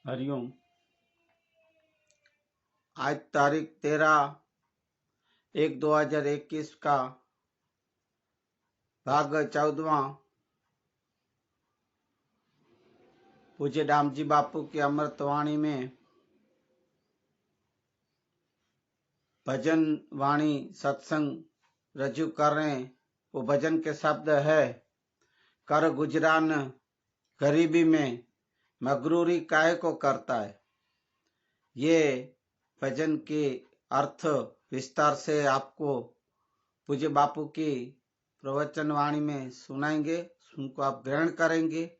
हरिओम। आज तारीख 13/1/2021 का भाग 14वां पूज्य दामजी बापू की अमृतवाणी में भजन वाणी सत्संग रजू कर रहे हैं। वो भजन के शब्द है, कर गुजरान गरीबी में मगरूरी काहे को करता है। ये भजन के अर्थ विस्तार से आपको पूज्य बापू की प्रवचन वाणी में सुनाएंगे, उनको आप ग्रहण करेंगे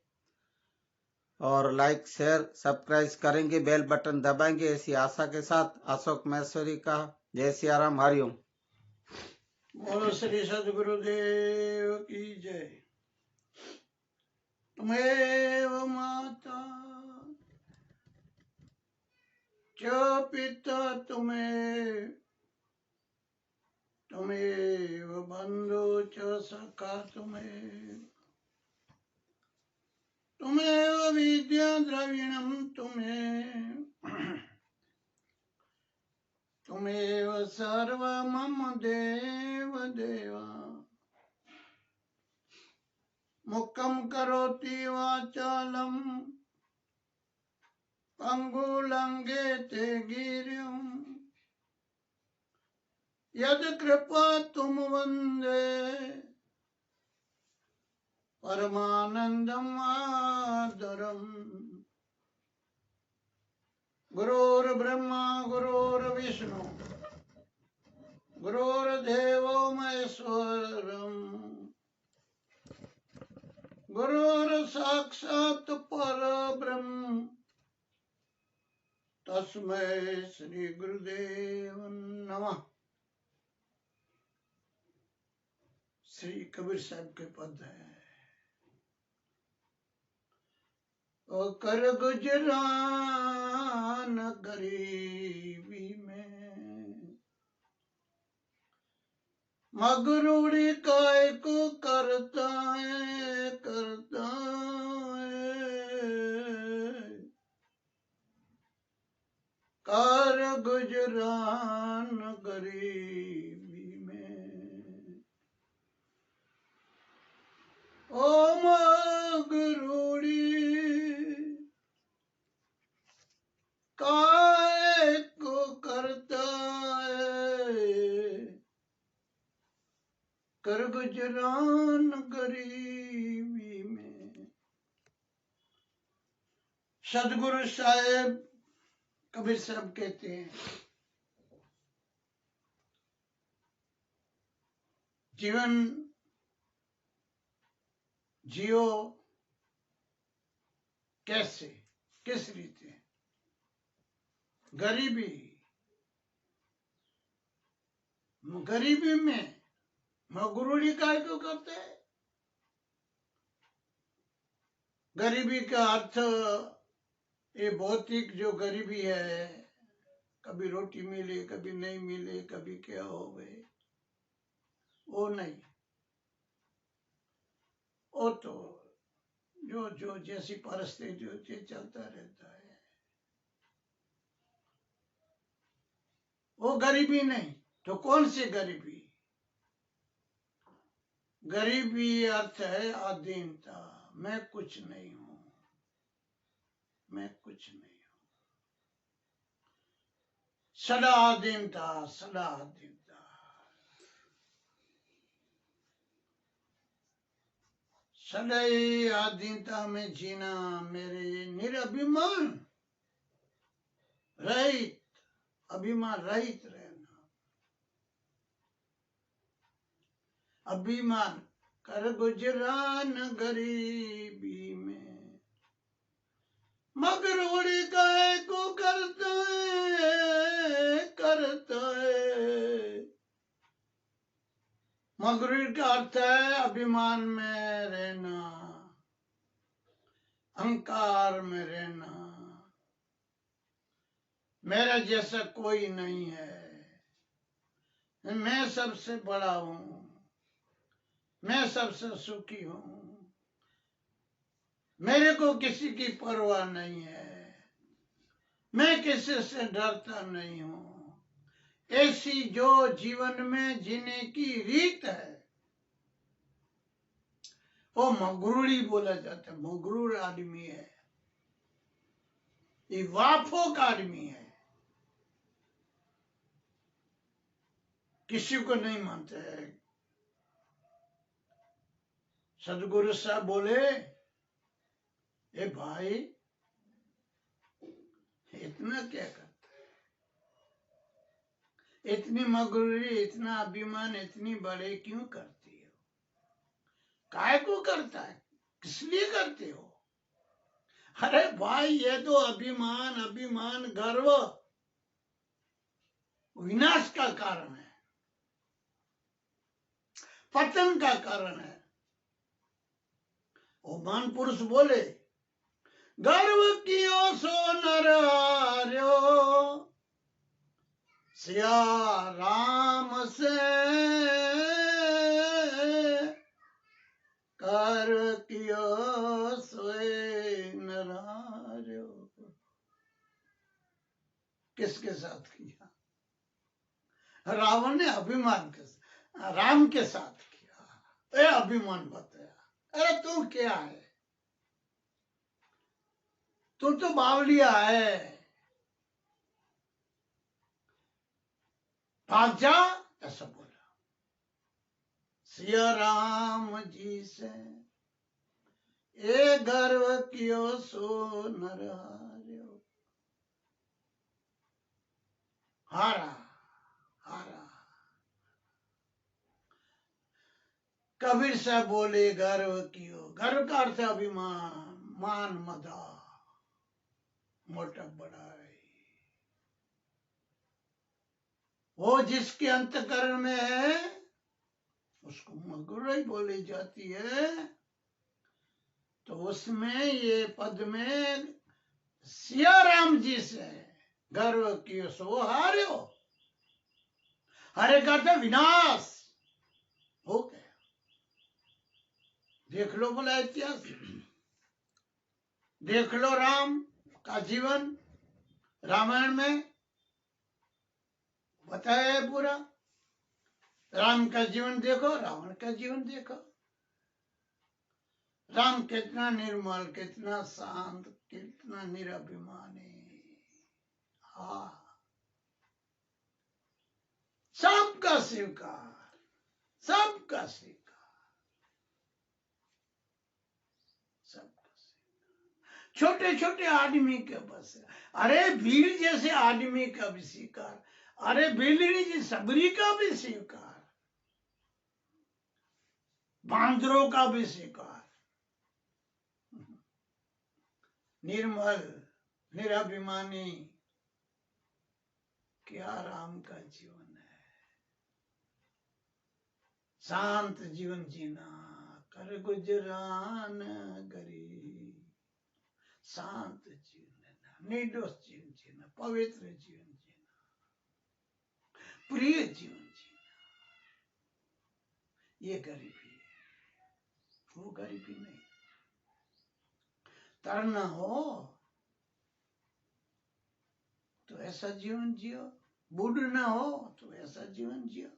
और लाइक शेयर सब्सक्राइब करेंगे, बेल बटन दबाएंगे, ऐसी आशा के साथ अशोक महेश्वरी का जय सियाराम। हरिओम। बोलो श्री सदगुरुदेव की जय। तुमेव माता च पिता तुमेव बंधु च सखा तुमेव विद्या द्रविणम तुमेव सर्व मम देव देवा। मुक्कम करोति वाचालम पंगुलंघेते गिरियम यद कृपा तुम वंदे परमानंदम आदरम। गुरुर्ब्रह्मा गुरुर्विष्णु गुरुर्देवो महेश्वरम गुरुर्साक्षात् परब्रह्म तस्मै श्री गुरुदेव नमः। श्री कबीर साहब के पद है, ओ कर गुजरान गरीबी में मगरूरी काय को करता है कर गुजरान गरीबी में। ओ मगरूरी काय को करता है कर गुजरान गरीबी में। सदगुरु साहेब कबीर साहब कहते हैं, जीवन जियो कैसे, किस रीति। गरीबी में मगरूरी काय को करते हैं। गरीबी का अर्थ ये भौतिक जो गरीबी है, कभी रोटी मिले कभी नहीं मिले कभी क्या हो गए, वो नहीं। वो तो जो जो जैसी परिस्थिति होती है चलता रहता है, वो गरीबी नहीं। तो कौन सी गरीबी? गरीबी अर्थ है अधीनता। मैं कुछ नहीं हूं, मैं कुछ नहीं हूं। सदा अधीनता, सदा अधीनता। सदैव अधीनता में जीना मेरे निरभिमान रहित, अभिमान रहित रहना। अभिमान कर गुजरान गरीबी में मगरूरी काय को करता है। मगरूरी का अर्थ है अभिमान में रहना, अहंकार में रहना। मेरा जैसा कोई नहीं है, मैं सबसे बड़ा हूं, मैं सबसे सुखी हूं, मेरे को किसी की परवाह नहीं है। मैं किसी से डरता नहीं हूं। ऐसी जो जीवन में जीने की रीत है वो मगरूरी बोला जाता है। मगरूर आदमी है, ये वाफोक आदमी है, किसी को नहीं मानते है। सदगुरु साहब बोले, ए भाई इतना क्या करता है, इतनी मगरूरी, इतना अभिमान, इतनी बड़े क्यों करती हो? काय को करता है, किस लिए करते हो? अरे भाई ये तो अभिमान, अभिमान गर्व विनाश का कारण है, पतन का कारण है। वो महान पुरुष बोले, गर्व कियो सो नर हार्यो, सिया राम से कर कियो सोए नर हार्यो। किसके साथ किया? रावण ने अभिमान के साथ, राम के साथ किया। ए अभिमान बताया, अरे तू क्या है, तू तो बावलिया है, भाग जा, ऐसा बोला। सिया राम जी से ए गर्व कियो सो नर हार्यो। हारा, हारा। कबीर साहब बोले, गर्व कियो, गर्व का अर्थ अभिमान, मान मदा, मोटा बड़ा है। वो जिसके अंतकरण में है उसको मगरूरी बोली जाती है। तो उसमें ये पद में सिया राम जी से गर्व कियो सो हार्यो, हरे का विनाश हो गया। देख लो बोला इतिहास, देख लो राम का जीवन, रामायण में बताया है पूरा। राम का जीवन देखो, रावण का जीवन देखो। राम कितना निर्मल, कितना शांत, कितना निराभिमानी। हाँ, सबका स्वीकार, सबका स्वीकार, सबका स्वीकार। छोटे छोटे आदमी के बस, अरे भीड़ जैसे आदमी का भी स्वीकार, अरे बिल्ली जी सबरी का भी स्वीकार, बांदरों का भी स्वीकार। निर्मल, निराभिमानी, क्या राम का जीवन है। शांत जीवन जीना, कर गुजरान गरीब, शांत जीवन जीना, निर्दोष जीवन जीना, पवित्र जीवन जीना, प्रिय जीवन जीना, ये गरीबी है, वो गरीबी नहीं। तरना हो तो ऐसा जीवन जियो, बूढ़ना हो तो ऐसा जीवन जियो।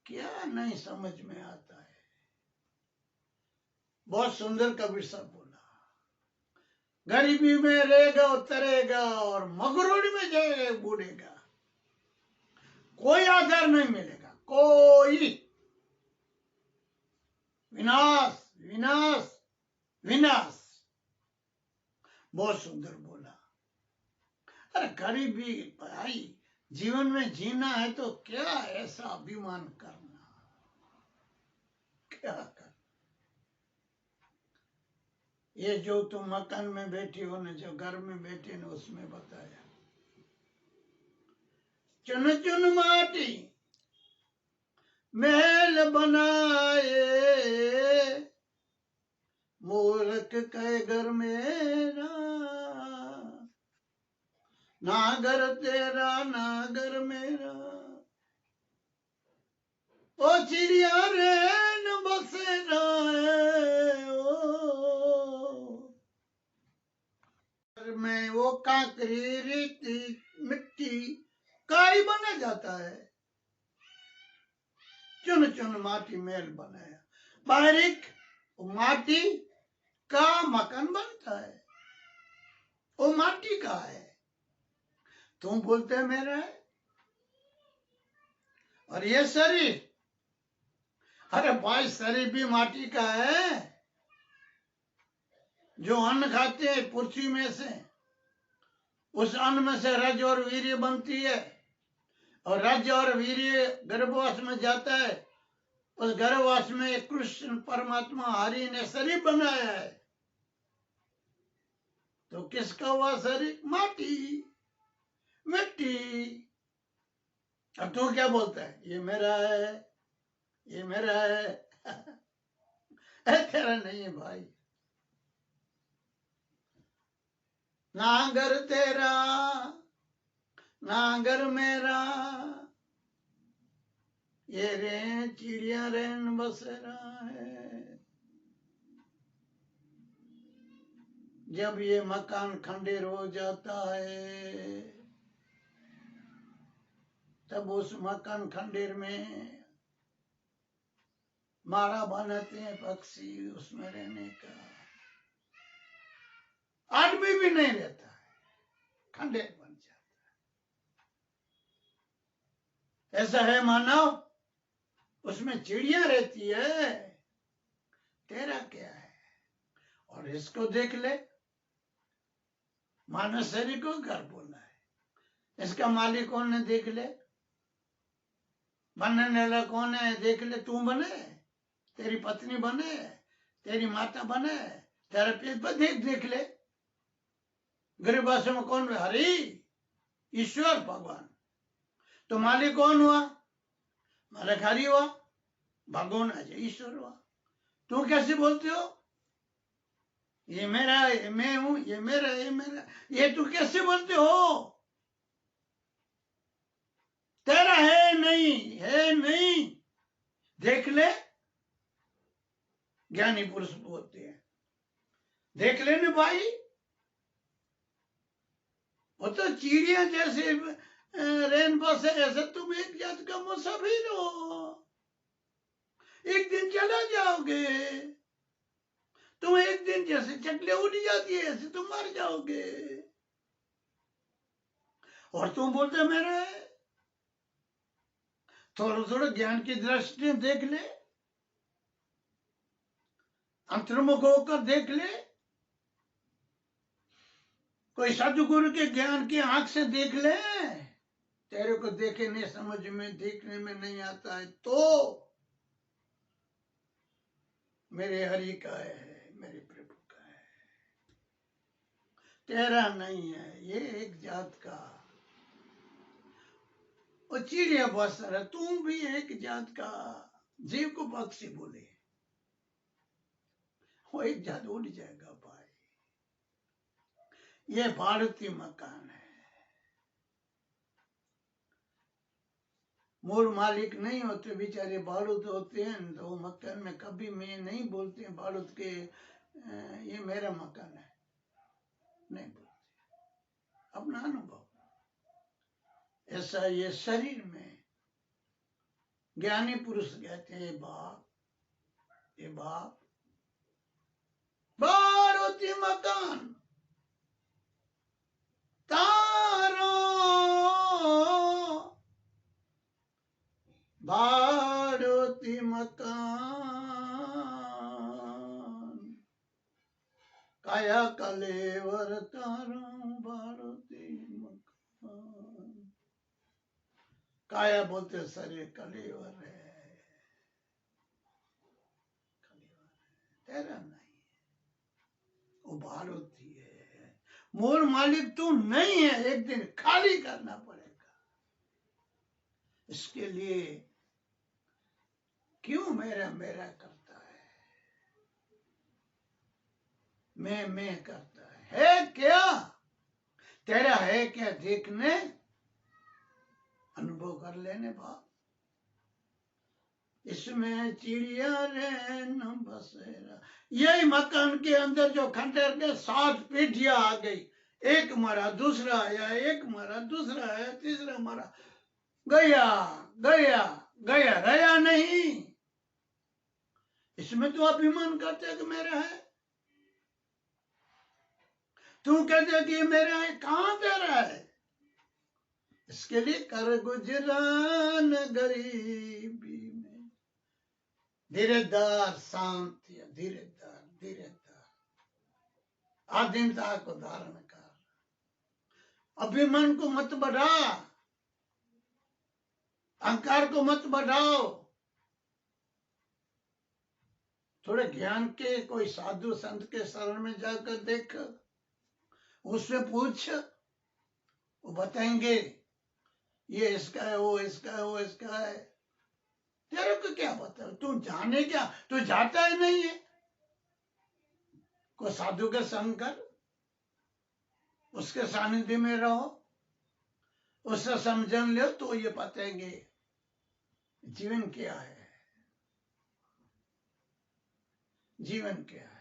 क्या नहीं समझ में आता है। बहुत सुंदर कबीर साहब बोला, गरीबी में रहेगा उतरेगा और मगरूरी में जाएगा बूढ़ेगा, कोई आधार नहीं मिलेगा, कोई। विनाश, विनाश, विनाश। बहुत सुंदर बोला। अरे गरीबी भाई, जीवन में जीना है तो क्या ऐसा अभिमान करना, क्या करना। ये जो तुम मकान में बैठी हो ना, जो घर में बैठे ना, उसमें बताया, चुन चुन माटी महल बनाए, मूर्ख कहे घर मेरा, ना घर तेरा ना घर मेरा, ओ चिड़िया रेन बसेरा है, ओ मैं वो वो कांकरी रेती मिट्टी काई बना जाता है। चुन चुन माटी मेल बनाया, बारीक माटी का मकान बनता है। वो माटी का है, तुम बोलते हैं मेरा है। और ये शरीर, अरे भाई शरीर भी माटी का है। जो अन्न खाते हैं पृथ्वी में से, उस अन्न में से रज और वीर्य बनती है, और रज और वीर्य गर्भवास में जाता है। उस गर्भवास में कृष्ण परमात्मा हरि ने शरीर बनाया है। तो किसका हुआ शरीर? माटी मिट्टी। अब तू क्या बोलता है? ये मेरा है, ये मेरा है। तेरा नहीं है भाई। नांगर तेरा नांगर मेरा, ये रे चिड़िया रेन बसेरा है। जब ये मकान खंडेर हो जाता है, तब उस मकान खंडेर में माड़ा बनाते हैं पक्षी उसमें रहने का। आदमी भी नहीं रहता है, खंडेर बन जाता है। ऐसा है मानव, उसमें चिड़िया रहती है। तेरा क्या है? और इसको देख ले, मानव शरीर को घर बोला है। इसका मालिक कौन है? देख ले। बनने वाला कौन है? देख ले। तू बने, तेरी पत्नी बने, तेरी माता बने, तेरे पेट पर देख ले। गरीब भाषा में कौन? हरि, ईश्वर भगवान। तो मालिक कौन हुआ? मालिक हरि हुआ, भगवान है, ईश्वर हुआ। तू कैसे बोलते हो ये मेरा है, मैं हूं, ये मेरा, ये मेरा? ये तू कैसे बोलते हो? तेरा है नहीं, है नहीं। देख ले, ज्ञानी पुरुष बोलते हैं। देख लेने भाई, वो तो चिड़िया जैसे रेन बस है, ऐसे तुम एक जात का मुसाफिर हो। एक दिन चला जाओगे। तुम एक दिन जैसे चकले उड़ जाती है, ऐसे तुम मर जाओगे। और तुम बोलते मेरा है। थोड़ा थोड़ा ज्ञान की दृष्टि देख ले, अंतर्मुख होकर देख ले। कोई सदगुरु के ज्ञान की आंख से देख ले। तेरे को देखे नहीं, समझ में देखने में नहीं आता है तो मेरे हरि का है, मेरे प्रभु का है, तेरा नहीं है। ये एक जात का। और चिड़िया बहुत सारा, तुम भी एक जात का। जीव को पक्षी बोले, वो एक जात उड़ जाएगा भाई। ये भारतीय मकान है। मूल मालिक नहीं होते, बेचारे बारूद होते हैं। तो मकान में कभी मैं नहीं बोलते हैं बारूद के ये मेरा मकान है, नहीं बोलते। अपना अनुभव ऐसा। ये शरीर में ज्ञानी पुरुष कहते हैं बाप, ये बाप भारतीय मकान तारो, भारतीय मकान काया कलेवर तारो, भारतीय मकान। काया बोलते शरीर, कलेवर है, तेरा नहीं है, वो भारतीय है। मूल मालिक तू नहीं है, एक दिन खाली करना पड़ेगा। इसके लिए क्यों मेरा मेरा करता है, मैं करता है क्या? तेरा है क्या देखने, अनुभव कर लेने बाप। इसमें चिड़िया रेन बसेरा। यही मकान के अंदर जो खंडेर के 7 पीढ़ियां आ गई, एक मारा, दूसरा आया, एक मारा, दूसरा आया, तीसरा मारा, गया गया गया, रहा नहीं। इसमें तो अभिमान करते हैं कि मेरा है, तू कहते है कि ये मेरा है, कहां तेरा है? इसके लिए कर गुजरान गरीबी में, धीरेदार शांति, धीरेदार धीरेदार आधीनता को धारण कर, अभिमान को मत बढ़ा, अहंकार को मत बढ़ाओ। थोड़े ज्ञान के कोई साधु संत के शरण में जाकर देख, उससे पूछ, वो बताएंगे ये इसका है, वो इसका है, वो इसका है। तेरे को क्या पता, तू जाने क्या, तू जाता ही नहीं है। कोई साधु के संग कर, उसके सानिध्य में रहो, उससे समझन लो, तो ये बताएंगे जीवन क्या है, जीवन क्या है।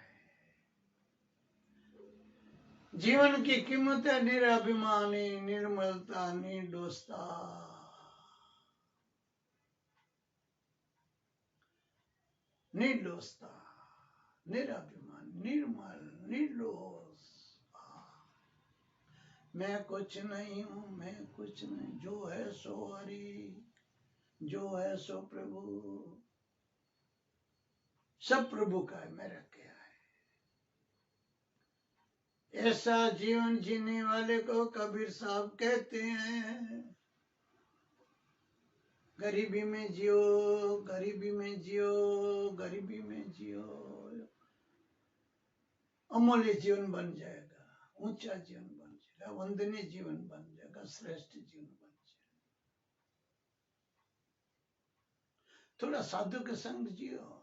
जीवन की कीमत है निराभिमानी, निर्मलता, निर्दोषता। निर्दोषता, निराभिमान, निर्मल, निर्दोष। मैं कुछ नहीं हूं, मैं कुछ नहीं, जो है सो हरि, जो है सो प्रभु, सब प्रभु का है, मेरा क्या है। ऐसा जीवन जीने वाले को कबीर साहब कहते हैं, गरीबी में जियो, गरीबी में जियो, गरीबी में जियो, अमूल्य जीवन बन जाएगा, ऊंचा जीवन बन जाएगा, वंदनीय जीवन बन जाएगा, श्रेष्ठ जीवन बन जाएगा। थोड़ा साधु के संग जियो,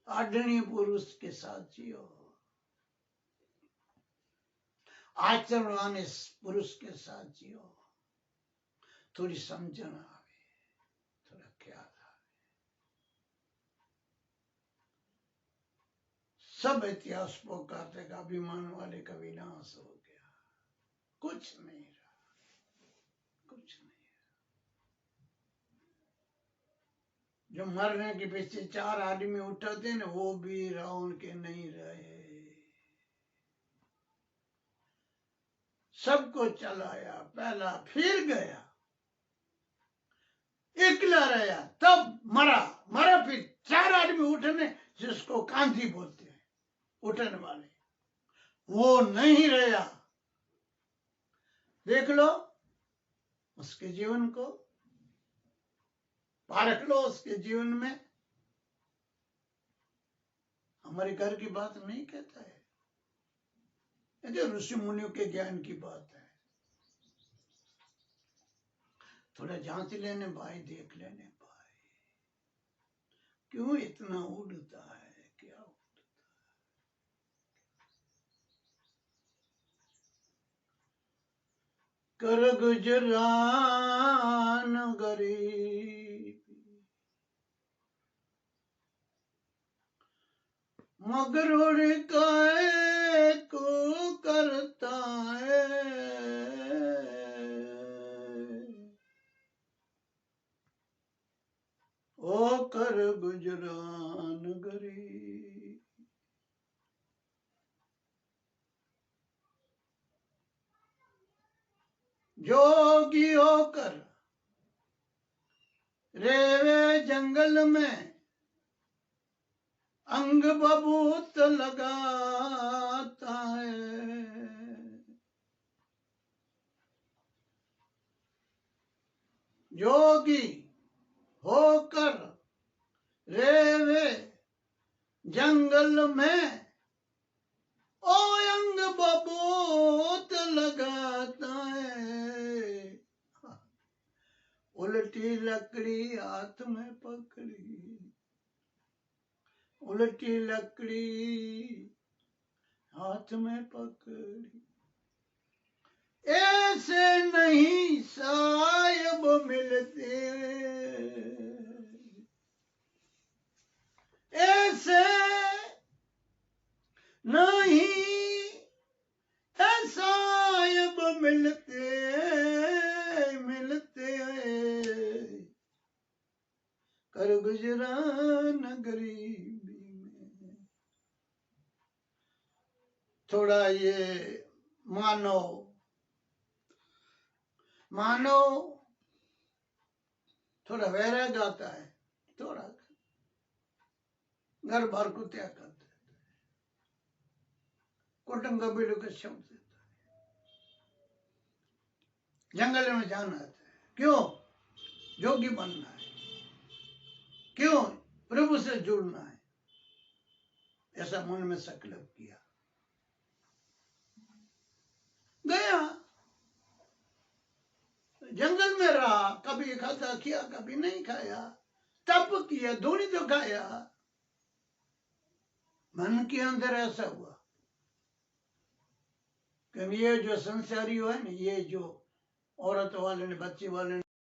आदरणीय पुरुष के साथ जियो, आचरणवान पुरुष के साथ जियो, थोड़ी समझन आवे, थोड़ा ख्याल आवे। सब इतिहास पुकारते का अभिमान वाले का विनाश हो गया, कुछ नहीं रहा, कुछ नहीं रहा। जो मरने के पीछे 4 आदमी उठाते ना, वो भी रावण के नहीं रहे, सबको चलाया, पहला फिर गया, एकला रहा, तब मरा, मरा फिर 4 आदमी उठने, जिसको कांधी बोलते हैं, उठने वाले, वो नहीं रहा। देख लो उसके जीवन को, पारख लो उसके जीवन में। हमारे घर की बात नहीं कहता है, ये ऋषि मुनियों के ज्ञान की बात है। थोड़ा जांच लेने भाई, देख लेने भाई, क्यों इतना उड़ता है, क्या उड़ता है। कर गुजरान गरीब, मगर काय को करता है, ओ कर गुजरान गरीब। जोगी होकर रेवे जंगल में, अंग बबूत लगाता है, जोगी होकर रेवे जंगल में, ओ अंग बबूत लगाता है, उल्टी लकड़ी हाथ में पकड़ी, उल्टी लकड़ी हाथ में पकड़ी, ऐसे नहीं साहिब मिलते, ऐसे नहीं मिलते मिलते कर गुजरान गरीबी में। थोड़ा ये मानो मानो थोड़ा वैराग आता है, थोड़ा घर बार को त्याग करते कुटुंब कबीलों के शब्द देता है, जंगल में जाना है। क्यों? जोगी बनना है। क्यों? प्रभु से जुड़ना है। ऐसा मन में संकल्प किया, गया जंगल में रहा, कभी खाता किया कभी नहीं खाया, तप किया, धूनी तो खाया। मन के अंदर ऐसा हुआ कि ये जो संसारी है ना, ये जो औरत वाले ने, बच्चे वाले ने